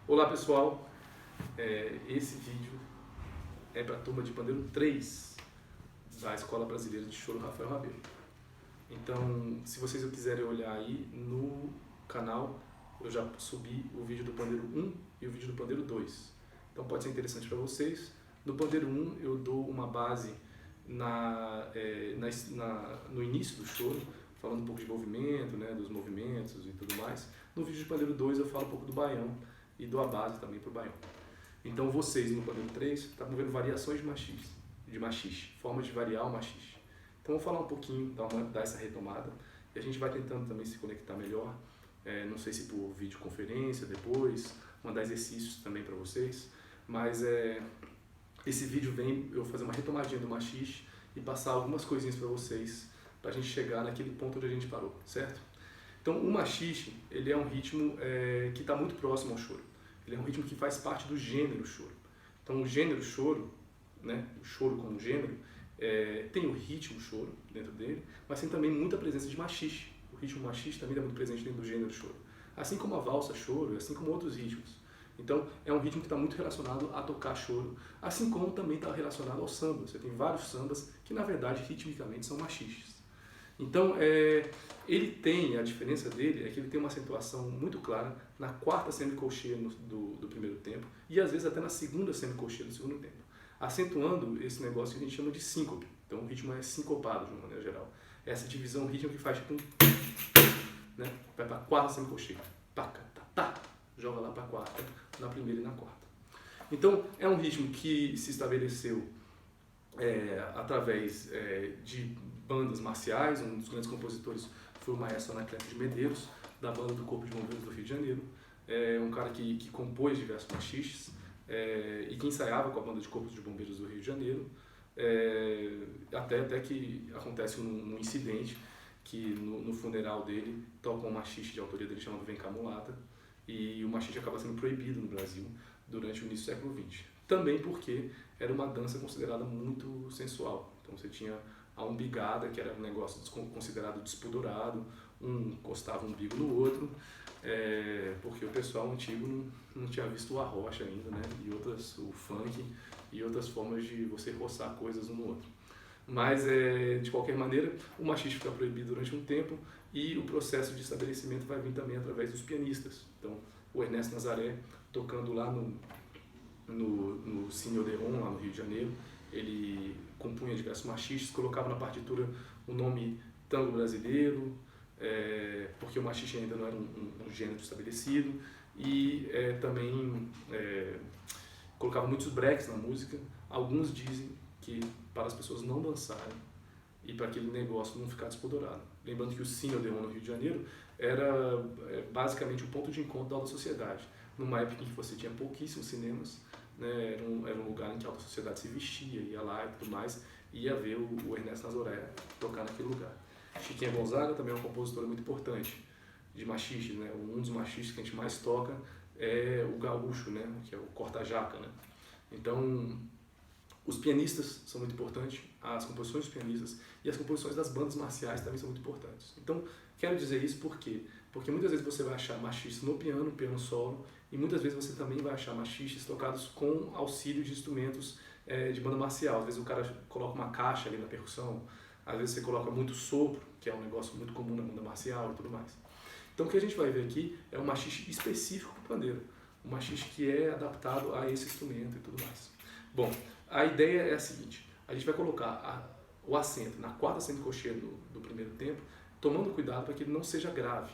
Olá pessoal, esse vídeo é para a turma de pandeiro 3 da Escola Brasileira de Choro Rafael Rabelo. Então, se vocês quiserem olhar aí no canal, eu já subi o vídeo do pandeiro 1 e o vídeo do pandeiro 2. Então pode ser interessante para vocês. No pandeiro 1 eu dou uma base no início do choro, falando um pouco de movimento, né, dos movimentos e tudo mais. No vídeo de pandeiro 2 eu falo um pouco do baião e dou a base também para o baião. Então vocês no pandeiro 3 estavam vendo variações de machixe, formas de variar o machixe. Então eu vou falar um pouquinho, dar essa retomada, e a gente vai tentando também se conectar melhor, não sei se por videoconferência depois, mandar exercícios também para vocês, mas esse vídeo vem eu fazer uma retomadinha do machixe e passar algumas coisinhas para vocês, para a gente chegar naquele ponto onde a gente parou, certo? Então o machixe, ele é um ritmo que está muito próximo ao choro. Ele é um ritmo que faz parte do gênero choro. Então o gênero choro, né, o choro como gênero, tem o ritmo choro dentro dele, mas tem também muita presença de machixe. O ritmo machixe também é muito presente dentro do gênero choro. Assim como a valsa choro, assim como outros ritmos. Então é um ritmo que está muito relacionado a tocar choro, assim como também está relacionado ao samba. Você tem vários sambas que na verdade ritmicamente são machiches. Então, ele tem, a diferença dele é que ele tem uma acentuação muito clara na quarta semicolcheia do primeiro tempo e às vezes até na segunda semicolcheia do segundo tempo, acentuando esse negócio que a gente chama de síncope. Então o ritmo é sincopado de uma maneira geral. Essa divisão, o ritmo que faz tipo né? Vai para a quarta semicolcheia, paca, tá, joga lá para a quarta, na primeira e na quarta. Então é um ritmo que se estabeleceu através de bandas marciais. Um dos grandes compositores foi o maestro Anacleto de Medeiros, da banda do Corpo de Bombeiros do Rio de Janeiro. Um cara que compôs diversos machiches e que ensaiava com a banda de Corpo de Bombeiros do Rio de Janeiro, até que acontece um incidente que no funeral dele toca um machixe de autoria dele chamado Vem Cá Mulata, e o machixe acaba sendo proibido no Brasil durante o início do século XX. Também porque era uma dança considerada muito sensual. Então você tinha a umbigada, que era um negócio considerado despudorado, um encostava o umbigo no outro, porque o pessoal antigo não tinha visto o arrocha ainda, né? E o funk e outras formas de você roçar coisas um no outro. Mas, de qualquer maneira, o machixe fica proibido durante um tempo e o processo de estabelecimento vai vir também através dos pianistas. Então, o Ernesto Nazaré, tocando lá no Cine Odeon, lá no Rio de Janeiro, ele compunha diversos machiches, colocava na partitura o nome tango brasileiro, porque o machixe ainda não era um gênero estabelecido, e também colocava muitos breaks na música. Alguns dizem que para as pessoas não dançarem e para aquele negócio não ficar despodorado. Lembrando que o Cine Odeon no Rio de Janeiro era basicamente o ponto de encontro da alta sociedade, numa época em que você tinha pouquíssimos cinemas, né? Era um lugar em que a alta sociedade se vestia, ia lá e tudo mais, e ia ver o Ernesto Nazaré tocar naquele lugar. Chiquinha Gonzaga também é uma compositora muito importante de machixe, né? Um dos machiches que a gente mais toca é o gaúcho, né? Que é o corta-jaca, né? Então, os pianistas são muito importantes, as composições dos pianistas e as composições das bandas marciais também são muito importantes. Então, quero dizer isso por quê? Porque muitas vezes você vai achar machixe no piano solo, e muitas vezes você também vai achar machiches tocados com auxílio de instrumentos de banda marcial. Às vezes o cara coloca uma caixa ali na percussão, às vezes você coloca muito sopro, que é um negócio muito comum na banda marcial e tudo mais. Então o que a gente vai ver aqui é um machixe específico para o pandeiro, um machixe que é adaptado a esse instrumento e tudo mais. Bom, a ideia é a seguinte: a gente vai colocar o acento na quarta semicolcheia do primeiro tempo, tomando cuidado para que ele não seja grave.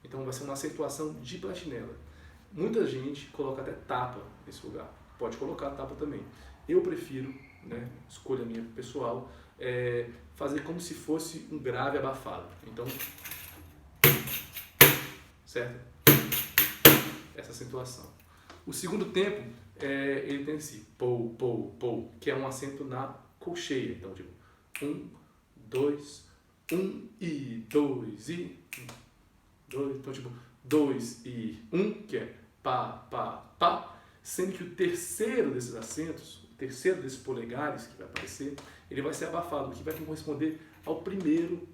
Então vai ser uma acentuação de platinela. Muita gente coloca até tapa nesse lugar, pode colocar tapa também. Eu prefiro, né, escolha minha pessoal, fazer como se fosse um grave abafado. Então, certo? Essa acentuação. O segundo tempo, ele tem esse pou, pou, pou, que é um acento na colcheia. Então, tipo, 1, 2, 1 e 2 e 2. Então, tipo, 2 e 1, que é pá, pá, pá. Sendo que o terceiro desses acentos, o terceiro desses polegares que vai aparecer, ele vai ser abafado, que vai corresponder ao primeiro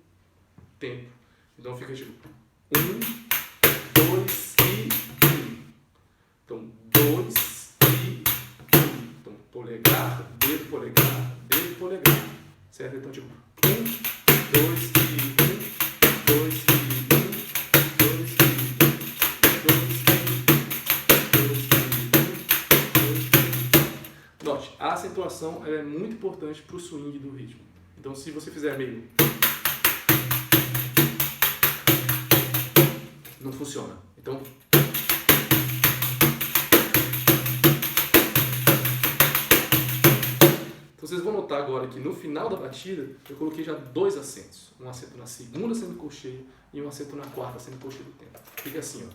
tempo. Então fica tipo 1, 2 e 1. Então certo? Então, tipo, 1, 2 e 1, 2 e 1, 2 e 1, 2 e 1, 2 e 1. Note, a acentuação ela é muito importante para o swing do ritmo. Então, se você fizer meio, não funciona. Então, vocês vão notar agora que no final da batida eu coloquei já 2 acentos. Um acento na segunda semicolcheia e um acento na quarta semicolcheia do tempo. Fica assim, ó.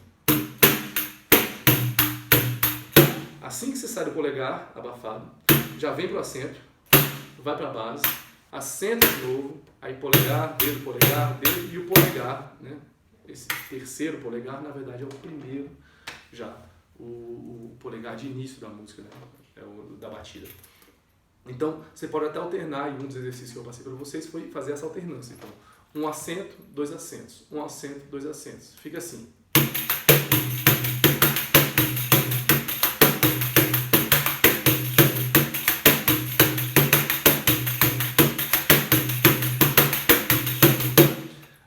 Assim que você sai do polegar abafado, já vem pro acento, vai para a base, acenta de novo, aí polegar, dedo, e o polegar, né? Esse terceiro polegar, na verdade, é o primeiro já, o polegar de início da música, né? É o da batida. Então, você pode até alternar, e um dos exercícios que eu passei para vocês foi fazer essa alternância. Então, um acento, 2 acentos, um acento, 2 acentos. Fica assim.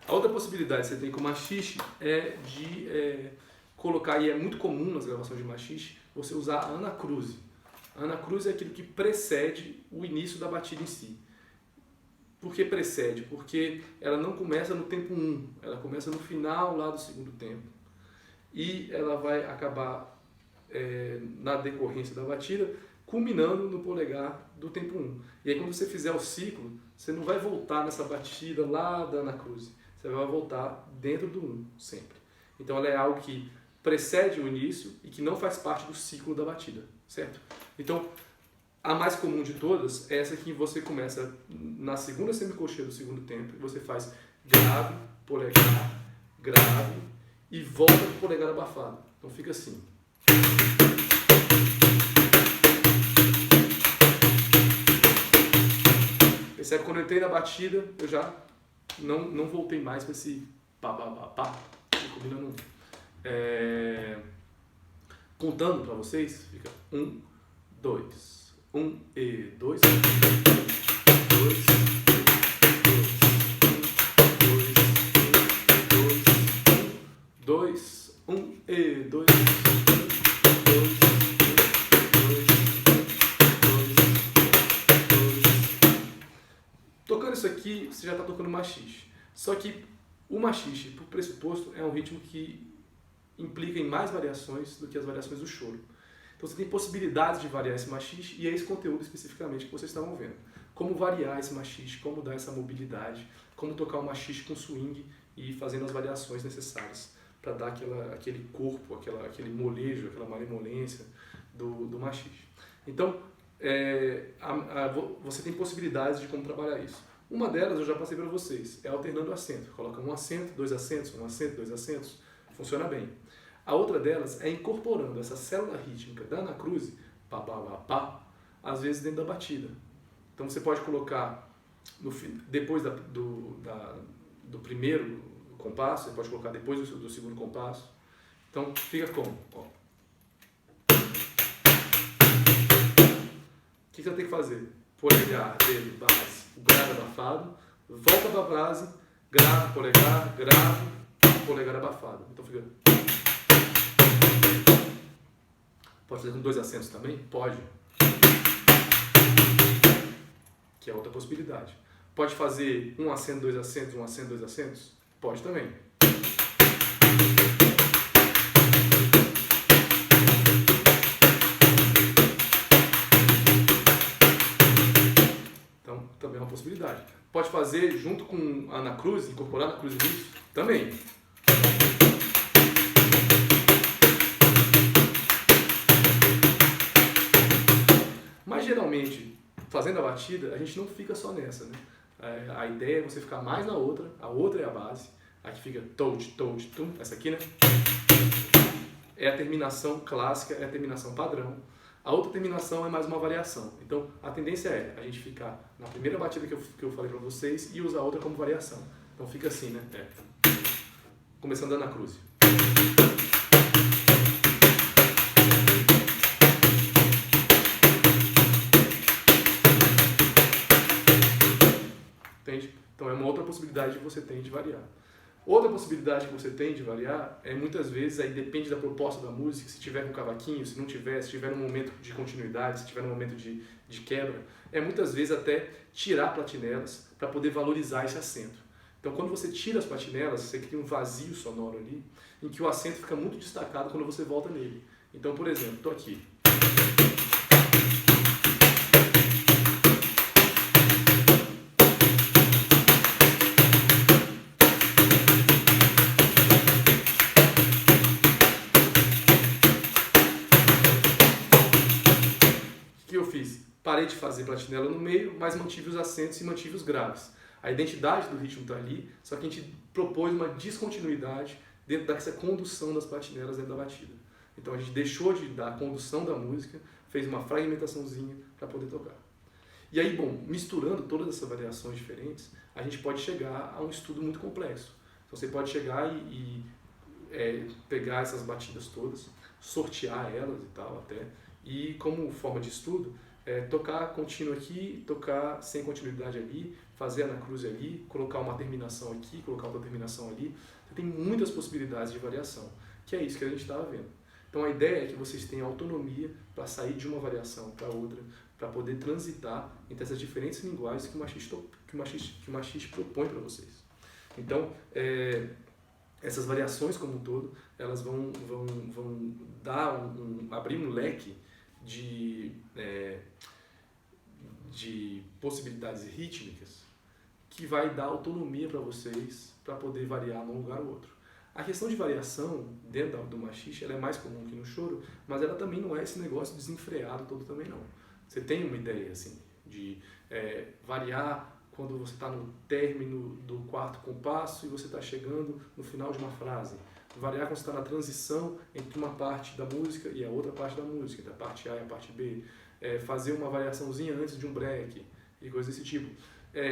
A outra possibilidade que você tem com machixe é de colocar, e é muito comum nas gravações de machixe, você usar a anacruse. A anacruse é aquilo que precede o início da batida em si. Por que precede? Porque ela não começa no tempo 1, ela começa no final lá do segundo tempo. E ela vai acabar, na decorrência da batida, culminando no polegar do tempo 1. E aí quando você fizer o ciclo, você não vai voltar nessa batida lá da anacruse, você vai voltar dentro do 1, sempre. Então ela é algo que precede o início e que não faz parte do ciclo da batida, certo? Então, a mais comum de todas é essa que você começa na segunda semicolcheia do segundo tempo e você faz grave, polegar, grave e volta para o polegar abafado. Então fica assim. Percebe? Quando eu entrei na batida, eu já não voltei mais para esse pá, pá, pá, pá, combinando. Contando para vocês, fica 1, 2, 1 e 2, 2, 2, 1 e 2, 2, 2. Tocando isso aqui, você já está tocando machixe. Só que o machixe, por pressuposto, é um ritmo que implica em mais variações do que as variações do choro. Então você tem possibilidades de variar esse machixe e é esse conteúdo especificamente que vocês estavam vendo. Como variar esse machixe, como dar essa mobilidade, como tocar o machixe com swing e fazendo as variações necessárias para dar aquele corpo, aquele molejo, aquela malemolência do machixe. Então, você tem possibilidades de como trabalhar isso. Uma delas eu já passei para vocês, é alternando acento. Coloca um acento, 2 acentos, um acento, 2 acentos, funciona bem. A outra delas é incorporando essa célula rítmica da anacruse, pá, pá, pá, pá, às vezes dentro da batida. Então você pode colocar, depois do primeiro compasso, você pode colocar depois do segundo compasso. Então fica como? Ó. O que você tem que fazer? Polegar, dedo, base, grave abafado, volta para a base, grave, polegar, grave, polegar abafado. Então fica... Pode fazer com 2 acentos também? Pode. Que é outra possibilidade. Pode fazer um acento, 2 acentos, um acento, 2 acentos? Pode também. Então, também é uma possibilidade. Pode fazer junto com a anacruse, incorporar a anacruse nisso? Também. Geralmente, fazendo a batida, a gente não fica só nessa, né? A ideia é você ficar mais na outra, a outra é a base, aqui fica touch, touch, tum, essa aqui, né? É a terminação clássica, é a terminação padrão. A outra terminação é mais uma variação. Então, a tendência é a gente ficar na primeira batida que eu falei para vocês e usar a outra como variação. Então fica assim, né? Começando a anacruse. você tem de variar. Outra possibilidade que você tem de variar é muitas vezes, aí depende da proposta da música, se tiver com cavaquinho, se não tiver, se tiver num momento de continuidade, se tiver num momento de quebra, é muitas vezes até tirar platinelas para poder valorizar esse acento. Então quando você tira as platinelas, você cria um vazio sonoro ali, em que o acento fica muito destacado quando você volta nele. Então, por exemplo, estou aqui. O que eu fiz? Parei de fazer platinela no meio, mas mantive os acentos e mantive os graves. A identidade do ritmo está ali, só que a gente propôs uma descontinuidade dentro dessa condução das platinelas dentro da batida. Então a gente deixou de dar a condução da música, fez uma fragmentaçãozinha para poder tocar. E aí, bom, misturando todas essas variações diferentes, a gente pode chegar a um estudo muito complexo. Então você pode chegar e pegar essas batidas todas, sortear elas e tal até, e como forma de estudo, tocar contínuo aqui, tocar sem continuidade ali, fazer anacruse ali, colocar uma terminação aqui, colocar outra terminação ali. Você tem muitas possibilidades de variação, que é isso que a gente estava vendo. Então a ideia é que vocês tenham autonomia para sair de uma variação para outra, para poder transitar entre essas diferentes linguagens que o machiste propõe para vocês. Então, essas variações como um todo, elas vão dar abrir um leque de possibilidades rítmicas que vai dar autonomia para vocês para poder variar num lugar ou outro. A questão de variação dentro do machixe ela é mais comum que no choro, mas ela também não é esse negócio desenfreado todo também não. Você tem uma ideia assim de variar quando você está no término do quarto compasso e você está chegando no final de uma frase. Variar quando você está na transição entre uma parte da música e a outra parte da música, entre a parte A e a parte B. Fazer uma variaçãozinha antes de um break e coisas desse tipo.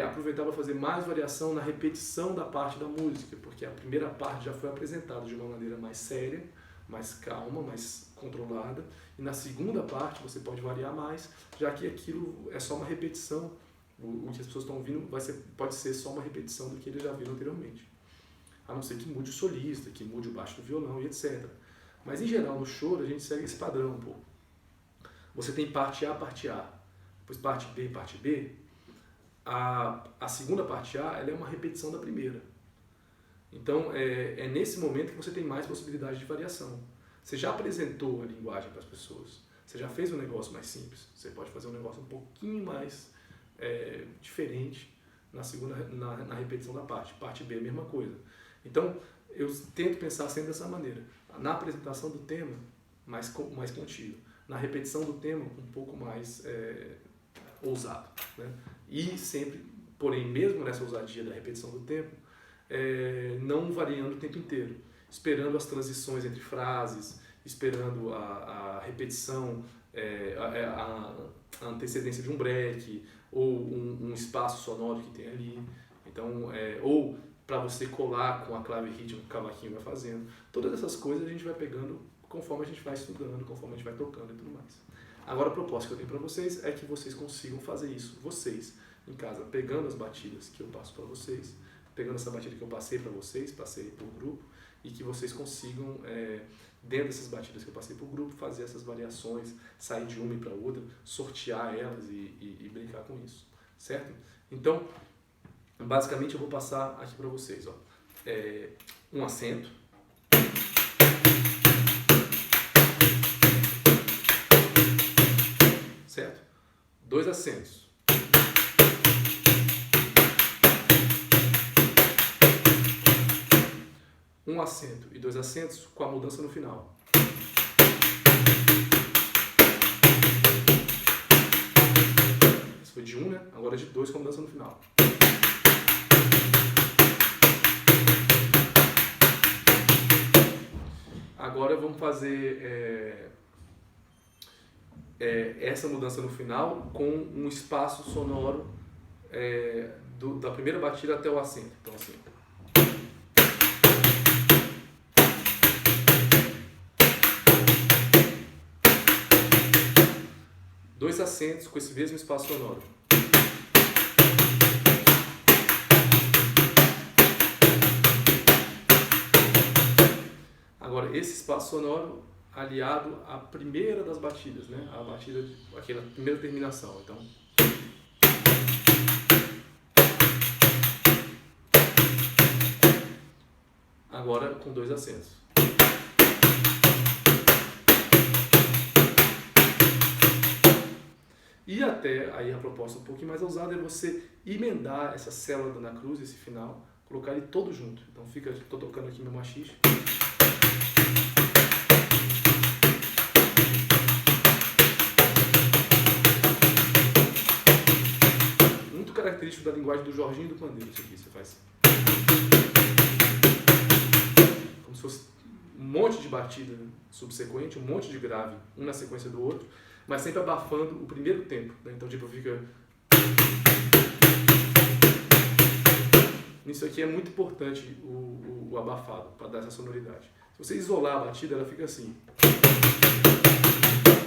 Aproveitar para fazer mais variação na repetição da parte da música, porque a primeira parte já foi apresentada de uma maneira mais séria, mais calma, mais controlada, e na segunda parte você pode variar mais, já que aquilo é só uma repetição, o que as pessoas estão ouvindo pode ser só uma repetição do que eles já viram anteriormente. A não ser que mude o solista, que mude o baixo do violão e etc. Mas em geral no choro a gente segue esse padrão um pouco. Você tem parte A, depois parte B e parte B. A segunda parte A ela é uma repetição da primeira. Então é nesse momento que você tem mais possibilidade de variação. Você já apresentou a linguagem para as pessoas, você já fez um negócio mais simples, você pode fazer um negócio um pouquinho mais diferente na repetição da parte B é a mesma coisa. Então eu tento pensar sempre dessa maneira, na apresentação do tema mais contido, na repetição do tema um pouco mais ousado, né? E sempre, porém, mesmo nessa ousadia da repetição do tempo, não variando o tempo inteiro, esperando as transições entre frases, esperando a repetição, a antecedência de um break, ou um espaço sonoro que tem ali, então, ou para você colar com a clave rítmica que o cavaquinho vai fazendo. Todas essas coisas a gente vai pegando conforme a gente vai estudando, conforme a gente vai tocando e tudo mais. Agora a proposta que eu tenho para vocês é que vocês consigam fazer isso, vocês, em casa, pegando as batidas que eu passo para vocês, pegando essa batida que eu passei para vocês, passei para o grupo, e que vocês consigam, dentro dessas batidas que eu passei para o grupo, fazer essas variações, sair de uma e para outra, sortear elas e brincar com isso, certo? Então, basicamente eu vou passar aqui para vocês, ó, um acento, certo? Dois acentos. Um acento e dois acentos com a mudança no final. Esse foi de um, né? Agora é de dois com a mudança no final. Agora vamos fazer essa mudança no final com um espaço sonoro da primeira batida até o acento. Então assim. Dois acentos com esse mesmo espaço sonoro. Agora, esse espaço sonoro aliado à primeira das batidas, né? A batida, aquela primeira terminação. Então, agora com 2 acentos. E até aí a proposta um pouquinho mais ousada é você emendar essa célula da Ana Cruz, esse final, colocar ele todo junto. Então fica, estou tocando aqui meu machixe. Muito característico da linguagem do Jorginho e do pandeiro, isso aqui você faz. Como se fosse um monte de batida subsequente, um monte de grave, um na sequência do outro, mas sempre abafando o primeiro tempo, né? Então tipo fica... Isso aqui é muito importante o abafado, para dar essa sonoridade. Se você isolar a batida, ela fica assim.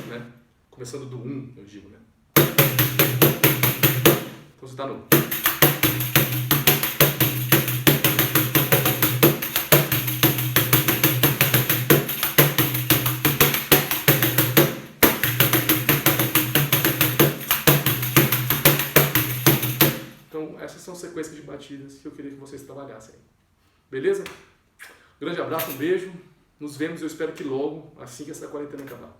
Né? Começando do 1, eu digo, né? Então você está no... Essas são sequências de batidas que eu queria que vocês trabalhassem. Beleza? Grande abraço, um beijo. Nos vemos, eu espero que logo, assim que essa quarentena acabar.